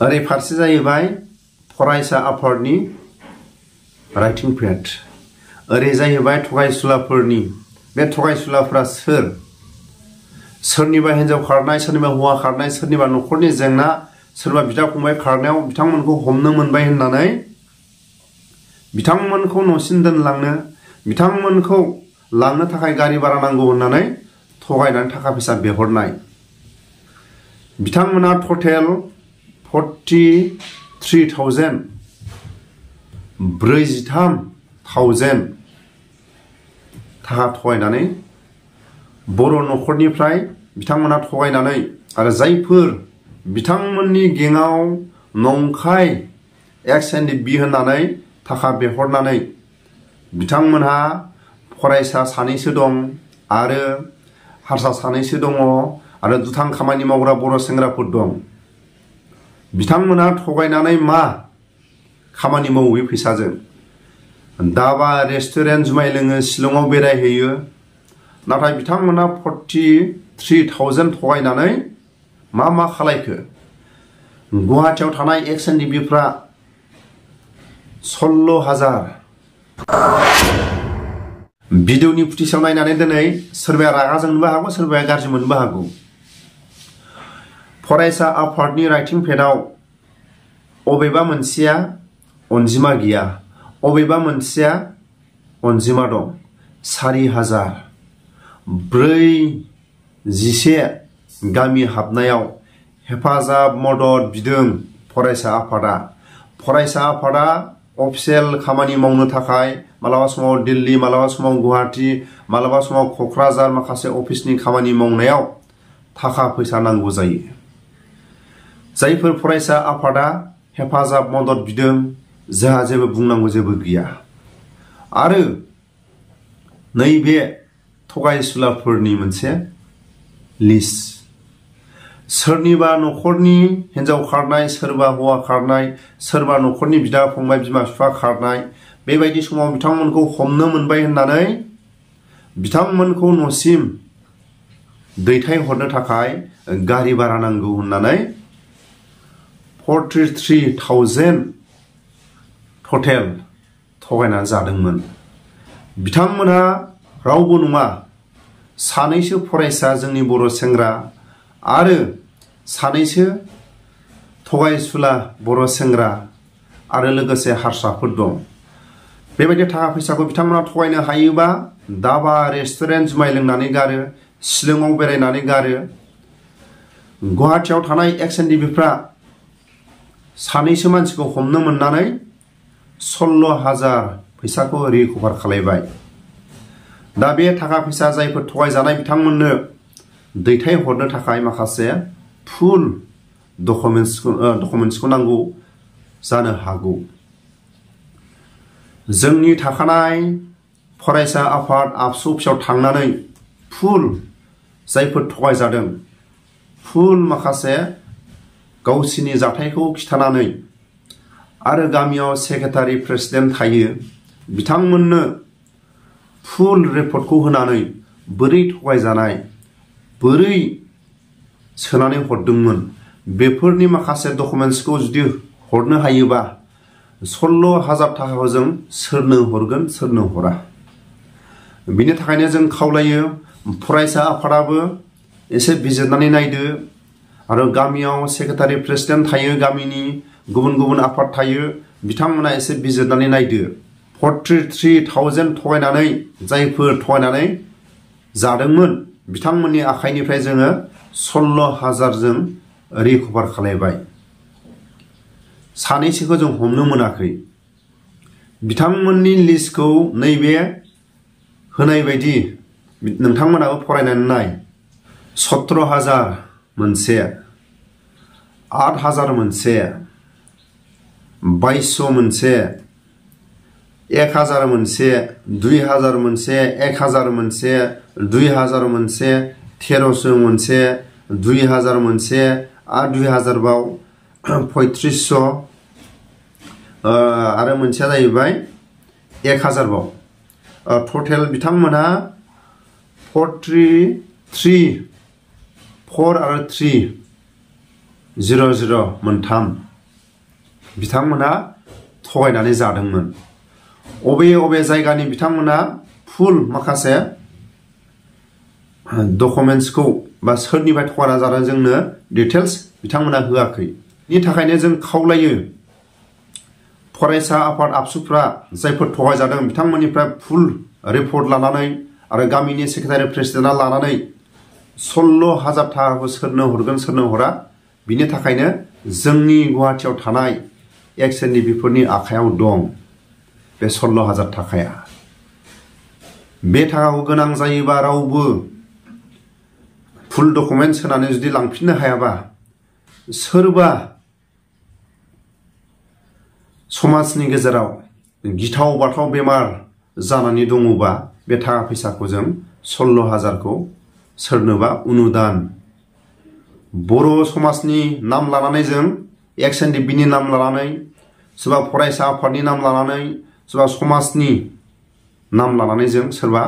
ओरै फारसे जाहैबाय फरायसा आफादनि राइटिं पेड। ओरै जाहैबाय थगायसुलाफोरनि। बे थगायसुलाफोरा सोर? सोरनिबा हिन्जाव खारनाय, सोरनिबा हौवा खारनाय, सोरनिबा न'खरनि जेंना, सोरबा बिदा फंबाय खारनायाव बिथांमोनखौ हमनो मोनबाय होननानै बिथांमोनखौ न'सिम दोनलांनो, बिथांमोनखौ लांनो थाखाय गारि भारा नांगौ होननानै थगायनानै थाखा फैसा बिहरनाय। बिथांमोना टटेल 43,000 थाखा थगायनानै बर' न'खरनिफ्राय बिथांमोना थगायनानै आरो जायफोर बिथांमोननि गेङाव नंखाय XNDB होननानै थाखा बिहरनानै बिथांमोनहा फरायसा सानैसो दं आरो हारसा सानैसो दङ आरो दुथां खामानि मावग्रा बर' सेंग्राफोर दं। बिथांमोनहा थगायनानै मा खामानि मावो बे फैसाजों? दाबा रेस्टुरेन्ट जुमाय लोङो, शिलंआव बेरायहैयो। नाथाय बिथांमोना 43,000 थगायनानै मा खालायखो? गुवाहाटियाव थानाय XNDBफ्रा 16,000। भिडिअनि फुटेजआव नायनानै दिनै सोरबाया रागा जोंनोबो हागौ, सोरबाया गाज्रि मोननोबो हागौ। फरायसा आफादनि राइटिं पेडआव अबेबा मोनसेया अनजिमा गैया, अबेबा मोनसेया अनजिमा दं। 4,000। 411 गामि हाबनायाव हेफाजाब मदद बिदों फरायसा आफादा। फरायसा आफादा अफिसियेल खामानि मावनो थाखाय मालाबा समाव दिल्ली, मालाबा समाव गुवाहाटी, मालाबा समाव क'क्राझार माखासे अफिसनि खामानि मावनायाव थाखा फैसा नांगौ जायो। जायफोर फरायसा आफादा हेफाजाब मदद बिदों जोंहा जेबो बुंनांगौ जेबो गैया। आरो नैबे थगायसुलाफोरनि मोनसे लिस्ट। सोरनिबा न'खरनि हिन्जाव खारनाय, सोरबा हौवा खारनाय, सोरबा न'खरनि बिदा फंबाय बिमा बिफा खारनाय, बेबायदि समाव बिथांमोनखौ हमनो मोनबाय होननानै बिथांमोनखौ न'सिम दैथायहरनो थाखाय गारि भारा नांगौ होननानै 43,000 टटेल थगायनानै जादोंमोन। बिथांमोनहा रावबो नङा, सानैसो फरायसा जोंनि बर' सेंग्रा आरो सानैसो थगायसुला बर' सेंग्रा आरो लोगोसे हारसाफोर दं। बेबायदि थाखा फैसाखौ बिथांमोना थगायनो हायोबा दाबा रेस्टुरेन्ट जुमाय लोंनानै गारो, शिलंआव बेरायनानै गारो। गुवाहाटियाव थानाय XNDBफ्रा सानैसो मानसिखौ हमनो मोननानै 16,000 फैसाखौ रिकभार खालायबाय। दा बे थाखा फैसा जायफोर थगायजानाय बिथांमोननो दैथायहरनो थाखाय माखासे फुल डकुमेन्ट्सखौ नांगौ जानो हागौ। जोंनि थाखानाय फरायसा आफाद आबसु अफिसाव थांनानै फुल जायफोर थगायजादों फुल माखासे गावसिनि जाथायखौ खिथानानै आरो गामियाव सेक्रेटारि प्रेसिडेन्ट थायो बिथांमोननो फुल रिपर्टखौ होनानै बोरै थगायजानाय, बोरै सोनानै हरदोंमोन बेफोरनि माखासे डकुमेन्ट्सखौ जुदि हरनो हायोबा 16,000 थाखाखौ जों सोरनो हरगोन सोरनो हरा। बिनि थाखायनो जों खावलायो फरायसा आफादाबो एसे बिजिरनानै नायदो आरो गामियाव सेक्रेटारि प्रेसिडेन्ट थायो, गामिनि गुबुन गुबुन आफाद थायो, बिथांमोना एसे बिजिरनानै नायदो। 43,000 थगायनानै जायफोर थगायनानै जादोंमोन बिथांमोननि आखाइनिफ्राय जोङो 16,000 जों रिकभार खालायबाय। सानैसोखौ जों हमनो मोनाखै। बिथांमोननि लिस्टखौ नैबे होनाय बायदि नोंथांमोनाबो फरायनानै नाय। 17,000 मोनसे, 8,000 मोनसे, 2,200 मोनसे, 1,000 मोनसे, 2,000 मोनसे, 1,000 मोनसे, 2,000 मोनसे, 1,300 मोनसे, 2,000 मोनसे आरो 2,000 बाव 3,500 आरो मोनसेया जाहैबाय 1,000 बाव। टटेल बिथांमोनहा 4 आरो 3 0013 बिथांमोना थगायनानै जादोंमोन। अबे जायगानि बिथांमोना फुल माखासे डकुमेन्ट्सखौ बा सोरनिफ्राय थगायना जादों जोंनो डिटेल्स बिथांमोना होआखै। नि थाखायनो जों खावलायो फरायसा आफाद आबसुफ्रा जायफोर थगायजादों बिथांमोननिफ्राय फुल रिपर्ट लानानै आरो गामिनि सेक्रेटारि प्रेसिडेन्टआ लानानै 16,000 थाखाखौ सोरनो हरगोन सोरनो हरा बिनि थाखायनो जोंनि गुवाहाटियाव थानाय एक्स-एन-डि-बिफोरनि आखायाव दं बे 16,000 थाखाया। बे थाखाखौ गोनां जायोबा रावबो फुल डकुमेन्ट्स होनानै जुदि लांफिननो हायाबा सोरबा समाजनि गेजेराव गिथाव बाथाव बेमार जानानै दङबा बे थाखा फैसाखौ जों 16,000खौ सोरनोबा अनुदान बर' समाजनि नाम लानानै जों एक्स-एन-डि-बिनि नाम लानानै सोरबा फरायसा आफादनि नाम लानानै सोरबा समाजनि नाम लानानै जों सोरबा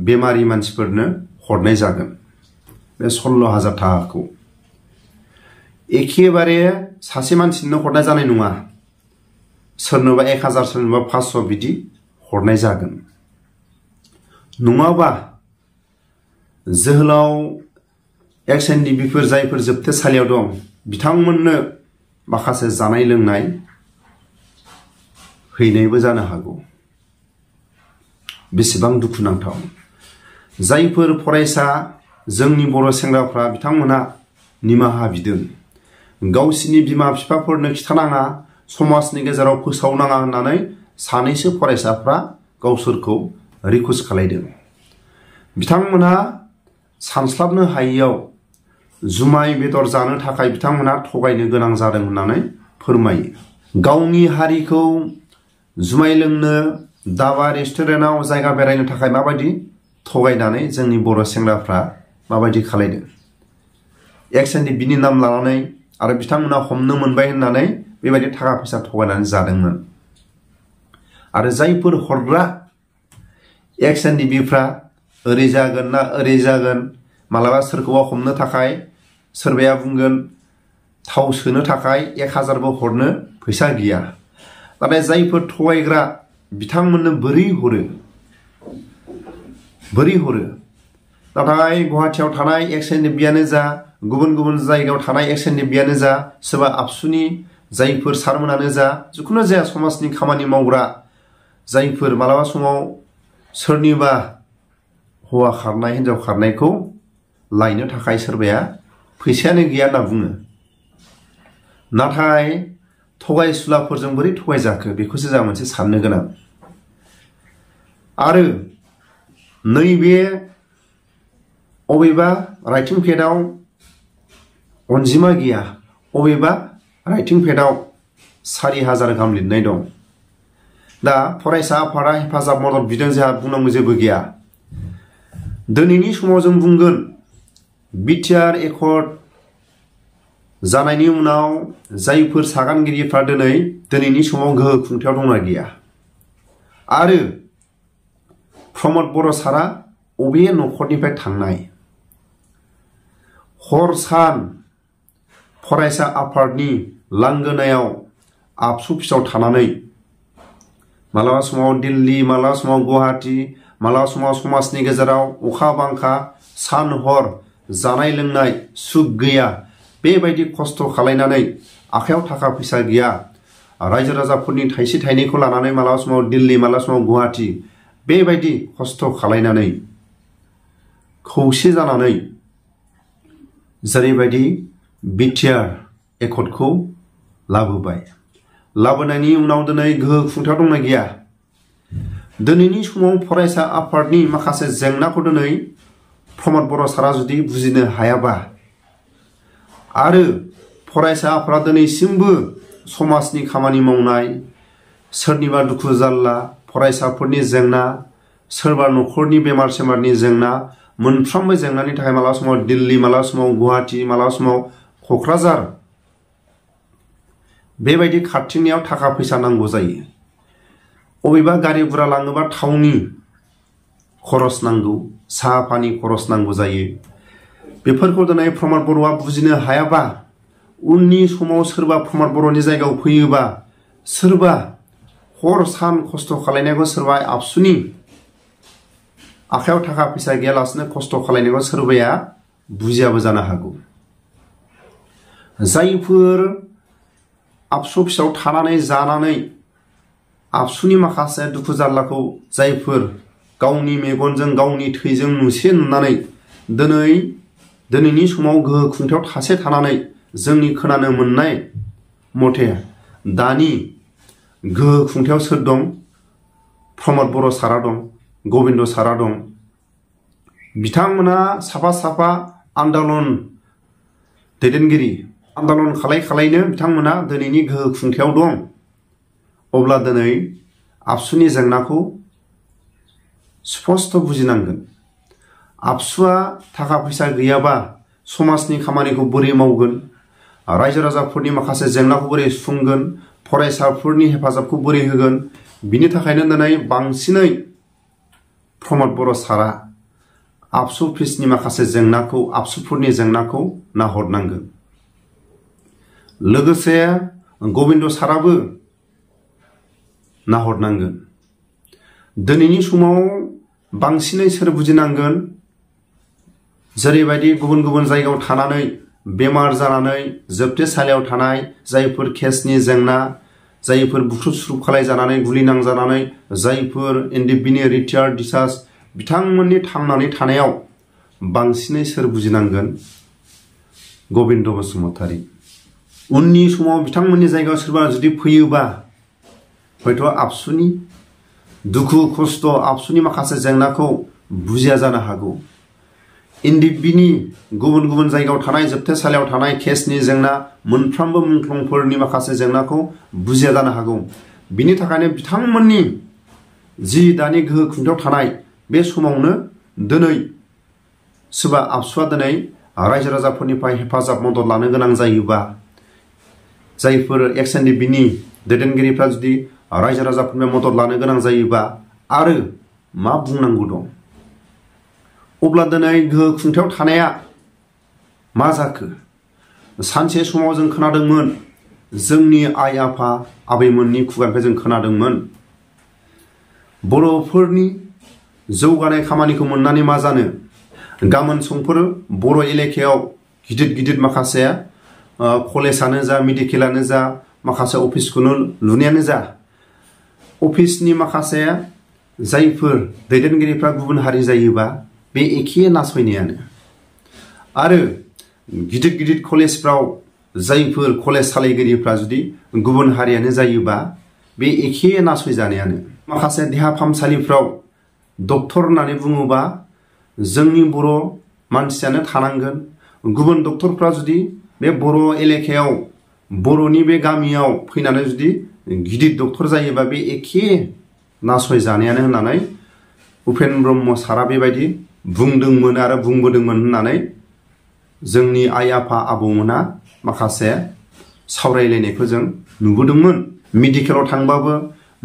बेमारि मानसिफोरनो हरनाय जागोन बे 16,000 थाखाखौ। एखेबारे सासे मानसिनो हरनाय जानाय नङा, सोरनोबा 1000 सोरनोबा 500 बिदि हरनाय जागोन। नङाबा जोहोलाव एक्स-एन-डि-बिफोर जायफोर जोबथेसालियाव दं बिथांमोननो माखासे जानाय लोंनाय हैनायबो जानो हागौ। बेसेबां दुखुनांथाव। जायफोर फरायसा जोंनि बर' सेंग्राफ्रा बिथांमोना निमाहा बिदों, गावसिनि बिमा बिफाफोरनो खिथानाङा, समाजनि गेजेराव फोसावनाङा होननानै सानैसो फरायसाफ्रा गावसोरखौ रिकुवेस्ट खालायदों। बिथांमोना सानस्लाबनो हायैयाव जुमाय बेदर जानो थाखाय बिथांमोना थगायनो गोनां जादों होननानै फोरमायो। गावनि हारिखौ जुमाय लोंनो दाबा रेस्टुरेन्टआव जायगा बेरायनो थाखाय माबायदि थगायनानै जोंनि बर' सेंग्राफ्रा माबायदि खालायदों। एक्स-एन-डि-बिनि नाम लानानै आरो बिथांमोना हमनो मोनबाय होननानै बेबायदि थाखा फैसा थगायनानै जादोंमोन। आरो जायफोर हरग्रा एक्स-एन-डि-बिफ्रा ओरै जागोन ना ओरै जागोन, मालाबा सोरखौबा हमनो थाखाय सोरबाया बुंगोन थाव सोनो थाखाय 1000बो हरनो फैसा गैया। नाथाय जायफोर थगायग्रा बिथांमोननो बोरै हरो? नाथाय गुवाहाटियाव थानाय एक्स-एन-डि-बियानो जा, गुबुन गुबुन जायगायाव थानाय एक्स-एन-डि-बियानो जा, सोरबा आबसुनि जायफोर सारमोनानो जा, जिखुनु जाया समाजनि खामानि मावग्रा जायफोर मालाबा समाव सोरनिबा हौवा खारनाय हिनजाव खारनायखौ लायनो थाखाय सोरबाया फैसायानो गैया होनना बुङो। नाथाय थगायसुलाफोरजों बोरै थगायजाखो बेखौसो जों मोनसे साननो गोनां। आरो नैबे अबेबा राइटिं पेडआव अनजिमा गैया, अबेबा राइटिं पेडआव 4000 गाहाम लिरनाय दं। दा फरायसा आफादा हेफाजाब मदद बिदों, जोंहा बुंनांगौ जेबो गैया। दिनैनि समाव जों बुंगोन बिटिआर एकर्ड जानायनि उनाव जायफोर सागानगिरिफ्रा दिनैनि समाव गोहो खुंथायाव दंना गैया। आरो प्रमद बर' सारा अबे न'खरनिफ्राय थांनाय? हर सान फरायसा आफादनि लांगोनायाव आबसु अफिसाव थानानै मालाबा समाव दिल्ली, मालाबा समाव गुवाहाटी, मालाबा समाव समाजनि गेजेराव अखा बांखा सान हर जानाय लोंनाय सुख गैया, बेबायदि खस्थ' खालायनानै आखायाव थाखा फैसा गैया, रायजो राजाफोरनि थाइसे थाइनैखौ लानानै मालाबा समाव दिल्ली, मालाबा समाव गुवाहाटी बेबायदि खस्थ' खालायनानै खौसे जानानै जेरैबायदि बिटिआर एकर्डखौ लाबोबाय, लाबोनायनि उनाव दिनै गोहो खुंथायाव दंना गैया? दिनैनि समाव फरायसा आफादनि माखासे जेंनाखौ दिनै प्रमद बर' सारा जुदि बुजिनो हायाबा, आरो फरायसा आफादा दिनैसिमबो समाजनि खामानि मावनाय, सोरनिबा दुखु जारला, फरायसाफोरनि जेंना, सोरबा न'खरनि बेमार सेमारनि जेंना, मोनफ्रोमबो जेंनानि थाखाय मालाबा समाव दिल्ली, मालाबा समाव गुवाहाटी, मालाबा समाव क'क्राझार बेबायदि खारथिंनायाव थाखा फैसा नांगौ जायो। अबेबा गारि गुरा लाङोबा थावनि खरस नांगौ, साहा पानि खरस नांगौ जायो। बेफोरखौ दिनै प्रमद बर'आ बुजिनो हायाबा उननि समाव सोरबा प्रमद बर'नि जायगायाव फैयोबा सोरबा हर सान खस्थ' खालायनायखौ सोरबा आबसुनि आखायाव थाखा फैसा गैयालासिनो खस्थ' खालायनायखौ सोरबाया बुजियाबो जानो हागौ। जायफोर आबसु फिसाव थानानै जानानै आबसुनि माखासे दुखु जारलाखौ जायफोर गावनि मेगनजों गावनि थैजों नुसे नुनानै दिनैनि समाव गोहो खुंथायाव थासे थानानै जोंनि खोनानो मोननाय मथे दानि गोहो खुंथायाव सोर दं? प्रमद बर' सारा दं, गबिन्द सारा दं। बिथांमोना साफा साफा आन्दलन दैदेनगिरि आन्दलन खालायनो बिथांमोना दिनैनि गोहो खुंथायाव दं। अब्ला दिनै आबसुनि जेंनाखौ स्पष्ट बुजिनांगोन। आबसुआ थाखा फैसा गैयाबा समाजनि खामानिखौ बोरै मावगोन, रायजो राजाफोरनि माखासे जेंनाखौ बोरै सुफुंगोन, फरायसाफोरनि हेफाजाबखौ बोरै होगोन। बिनि थाखायनो दिनै बांसिनै प्रमद बर' सारा आबसु अफिसनि माखासे जेंनाखौ आबसुफोरनि जेंनाखौ नाहरनांगोन। लोगोसे गबिन्द साराबो नाहरनांगोन। दिनैनि समाव बांसिनै सोर बुजिनांगोन? जेरैबायदि गुबुन गुबुन जायगायाव थानानै बेमार जानानै जोबथेसालियाव थानाय जायफोर केसनि जेंना, जायफोर बुख्रुब सुख्रुब खालायजानानै गुलि नांजानानै जायफोर एनडिएफबि रिटायार्ड डिसार्ज बिथांमोननि थांनानै थानायाव बांसिनै सोर बुजिनांगोन? गबिन्द बसुमतारी। उननि समाव बिथांमोननि जायगायाव सोरबा जुदि फैयोबा हयथ' आबसुनि दुखु खस्थ' आबसुनि माखासे जेंनाखौ बुजिया जानो हागौ। एनडिएफबिनि गुबुन गुबुन जायगायाव थानाय जोबथेसालियाव थानाय केसनि जेंना मोनफ्रोमबो मुंख्लंफोरनि माखासे जेंनाखौ बुजिया जानो हागौ। बिनि थाखायनो बिथांमोननि जि दानि गोहो खुंथायाव थानाय बे समावनो दिनै सोरबा आबसुआ दिनै रायजो राजाफोरनिफ्राय हेफाजाब मदद लानो गोनां जायोबा, जायफोर एक्स एनडिएफबिनि दैदेनगिरिफ्रा जुदि रायजो राजाफोरनिफ्राय मदद लानो गोनां जायोबा आरो मा बुंनांगौ दं? अब्ला दिनै गोहो खुंथायाव थानाया मा जाखो? सानसे समाव जों खोनादोंमोन, जोंनि आइ आफा आबैमोननि खुगानिफ्राय जों खोनादोंमोन, बर'फोरनि जौगानाय खामानिखौ मोननानै मा जानो? गाबोन समफोर बर' एलेकायाव गिदिर गिदिर माखासे कलेजानो जा, मेडिकेलानो जा, माखासे अफिसखौनो लुनायानो जा, अफिसनि माखासे जायफोर दैदेनगिरिफ्रा गुबुन हारि जायोबा बे एखे नासयनायानो। आरो गिदिर गिदिर कलेजफ्राव जायफोर कलेज सालायगिरिफ्रा जुदि गुबुन हारियानो जायोबा बे एखे नासयजानायानो। माखासे देहा फाहामसालिफ्राव डक्टर होननानै बुङोबा जोंनि बर' मानसियानो थानांगोन। गुबुन डक्टरफ्रा जुदि बे बर' एलेकायाव बर'नि बे गामियाव फैनानै जुदि गिदिर डक्टर जायोबा बे एखे नासयजानायानो होननानै उपेन ब्रह्म सारा बेबायदि बुंदोंमोन आरो बुंबोदोंमोन होननानै जोंनि आइ आफा आबौमोना माखासे सावरायलायनायखौ जों नुबोदोंमोन। मेडिकेलाव थांबाबो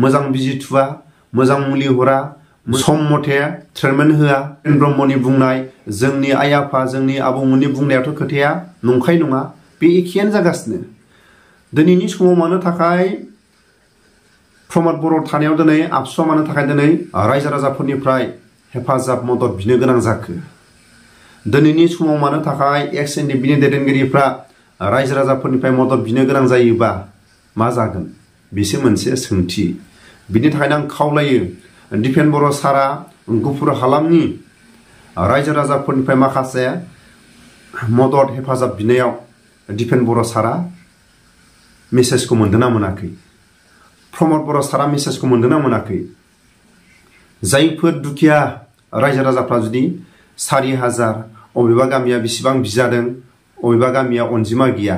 मोजां बिजि थुवा, मोजां मुलि हरा, सम मथे ट्रिटमेन्ट होआ। उपेन ब्रह्मनि बुंनाय, जोंनि आइ आफा जोंनि आबौमोननि बुंनायाथ' खोथाया नंखाय नङा, बे एखेयानो जागासिनो। दिनैनि समाव मानो थाखाय प्रमद बर' थानायाव दिनै आबसुआ मानो थाखाय दिनै रायजो राजाफोरनिफ्राय हेफाजाब मदद बिनो गोनां जाखो? दिनैनि समाव मानो थाखाय एक्स एनडिएफबिनि दैदेनगिरिफ्रा रायजो राजाफोरनिफ्राय मदद बिनो गोनां जायोबा मा जागोन? बेसो मोनसे सोंथि। बिनि थाखायनो आं खावलायो दिपेन बर' सारा गुफुर हालामनि रायजो राजाफोरनिफ्राय माखासे मदद हेफाजाब बिनायाव दिपेन बर' सारा मेसेजखौ मोनदोंना मोनाखै? प्रमद बर' सारा मेसेजखौ मोनदोंना मोनाखै? जायफोर दुखिया रायजो राजाफ्रा जुदि 4,000, अबेबा गामिया बेसेबां बिजादों, अबेबा गामिया अनजिमा गैया,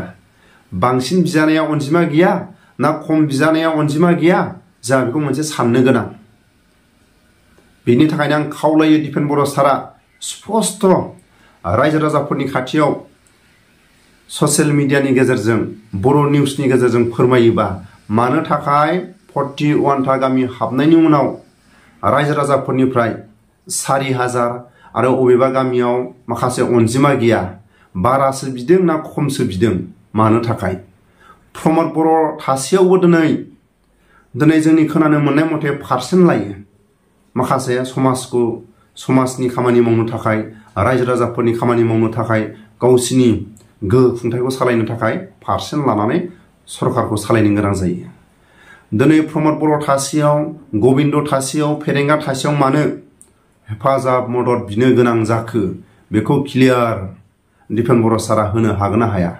बांसिन बिजानाया अनजिमा गैया ना खम बिजानाया अनजिमा गैया, जोंहा बेखौ मोनसे साननो गोनां। बेनि थाखायनो आं खावलायो दिपेन बर' सारा स्पष्ट रायजो राजाफोरनि खाथियाव ससियेल मिडियानि गेजेरजों, बर' निउसनि गेजेरजों फोरमायोबा मानो थाखाय 41टा गामि हाबनायनि उनाव रायजो राजाफोरनिफ्राय 4,000 आरो अबेबा गामियाव माखासे अनजिमा गैया, बारासो बिदों ना खमसो बिदों, मानो थाखाय प्रमद बर' थासेयावबो दिनै जोंनि खोनानो मोननाय मथे पारसेन्ट लायो माखासे समाजनि खामानि मावनो थाखाय रायजो राजाफोरनि खामानि मावनो थाखाय गावसिनि गोहो खुंथायखौ सालायनो थाखाय पारसेन्ट लानानै सरकारखौ सालायनो गोनां जायो। दिनै प्रमद बर' थासेयाव गबिन्द थासेयाव फेरेंगा थासेयाव मानो हेफाजाब मदद बिनो गोनां जाखो बेखौ क्लियार दिपेन बर' सारा होनो हागोन ना हाया?